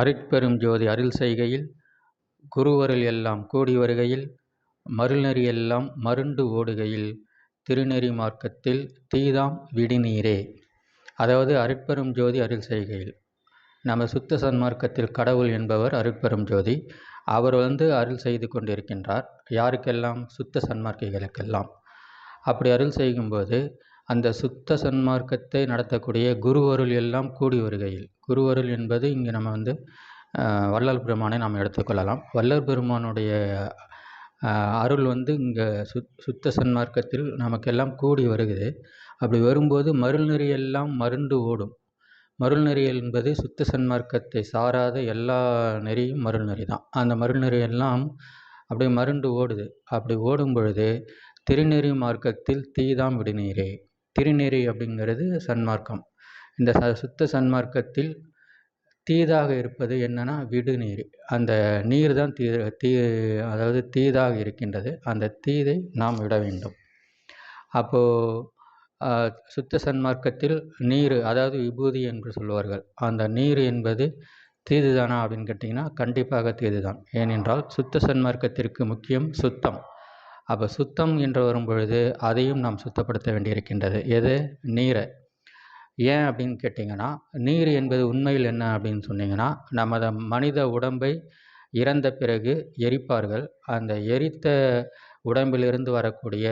அருட்பெரும் ஜோதி அருள் செய்கையில் குருவருள் எல்லாம் கூடி வருகையில் மருள்நெறி எல்லாம் மருண்டு ஓடுகையில் திருநெறி மார்க்கத்தில் தீதாம் விடிநீரே. அதாவது அருட்பெரும் ஜோதி அருள் செய்கையில் நம்ம சுத்த சன்மார்க்கத்தில் கடவுள் என்பவர் அருட்பெரும் ஜோதி. அவர் அருள் செய்து கொண்டிருக்கின்றார். யாருக்கெல்லாம்? சுத்த சன்மார்க்கிகளுக்கெல்லாம். அப்படி அருள் செய்யும்போது அந்த சுத்த சன்மார்க்கத்தை நடத்தக்கூடிய குருவருள் எல்லாம் கூடி வருகையில், குருவருள் என்பது இங்கே நம்ம வள்ளல் பெருமானை நாம் எடுத்துக்கொள்ளலாம். வள்ளல் பெருமானுடைய அருள் இங்கே சுத்த சன்மார்க்கத்தில் நமக்கெல்லாம் கூடி வருகிறது. அப்படி வரும்போது மருள்நெறி எல்லாம் மருண்டு ஓடும். மருள்நெறி என்பது சுத்த சன்மார்க்கத்தை சாராத எல்லா நெறியும் மருள்நெறி தான். அந்த மருள்நெறி எல்லாம் அப்படியே மருண்டு ஓடுது. அப்படி ஓடும் பொழுது திருநெறி மார்க்கத்தில் தீதாம் விடுநீரே. திருநெறி அப்படிங்கிறது சன்மார்க்கம். இந்த சுத்த சன்மார்க்கத்தில் தீதாக இருப்பது என்னன்னா விடுநீர். அந்த நீர் தான் அதாவது தீதாக இருக்கின்றது. அந்த தீதை நாம் விட வேண்டும். அப்போது சுத்த சன்மார்க்கத்தில் நீர், அதாவது விபூதி என்று சொல்வார்கள். அந்த நீர் என்பது தீதுதானா அப்படின்னு கேட்டிங்கன்னா கண்டிப்பாக தீதுதான். ஏனென்றால் சுத்த சன்மார்க்கத்திற்கு முக்கியம் சுத்தம். அப்போ சுத்தம் என்று வரும் பொழுது அதையும் நாம் சுத்தப்படுத்த வேண்டியிருக்கின்றது. எது? நீரை. ஏன் அப்படின்னு கேட்டிங்கன்னா, நீர் என்பது உண்மையில் என்ன அப்படின்னு சொன்னிங்கன்னா, நமது மனித உடம்பை இறந்த பிறகு எரிப்பார்கள். அந்த எரித்த உடம்பிலிருந்து வரக்கூடிய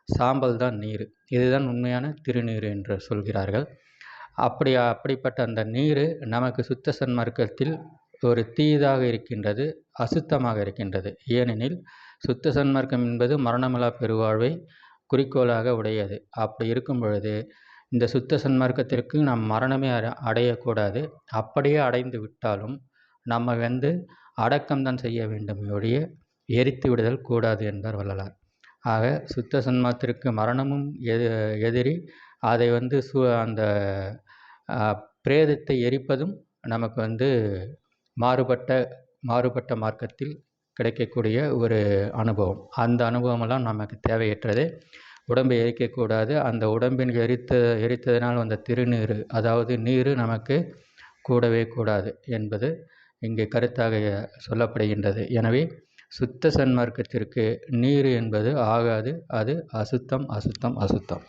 சாம்பல் தான் நீர். இதுதான் உண்மையான திருநீர் என்று சொல்கிறார்கள். அப்படிப்பட்ட அந்த நீர் நமக்கு சுத்த சன்மார்க்கத்தில் ஒரு தீதாக இருக்கின்றது, அசுத்தமாக இருக்கின்றது. ஏனெனில் சுத்த சன்மார்க்கம் என்பது மரணமில்லா பெருவாழ்வை குறிக்கோளாக உடையது. அப்படி இருக்கும் பொழுது இந்த சுத்த சன்மார்க்கத்திற்கு நாம் மரணமே அடையக்கூடாது. அப்படியே அடைந்து விட்டாலும் நம்ம அடக்கம்தான் செய்ய வேண்டும் ஒழிய எரித்து விடுதல் கூடாது என்பார் வள்ளலார். ஆக சுத்த சன்மார்க்கத்திற்கு மரணமும் எதிரி. அதை அந்த பிரேதத்தை எரிப்பதும் நமக்கு மாறுபட்ட மார்க்கத்தில் கிடைக்கக்கூடிய ஒரு அனுபவம். அந்த அனுபவமெல்லாம் நமக்கு தேவையற்றது. உடம்பை எரிக்கக்கூடாது. அந்த உடம்பின் எரித்ததினால் வந்த திருநீர், அதாவது நீர் நமக்கு கூடவே கூடாது என்பது இங்கே கருத்தாக சொல்லப்படுகின்றது. எனவே சுத்த சன்மார்க்கத்திற்கு நீர் என்பது ஆகாது. அது அசுத்தம், அசுத்தம், அசுத்தம்.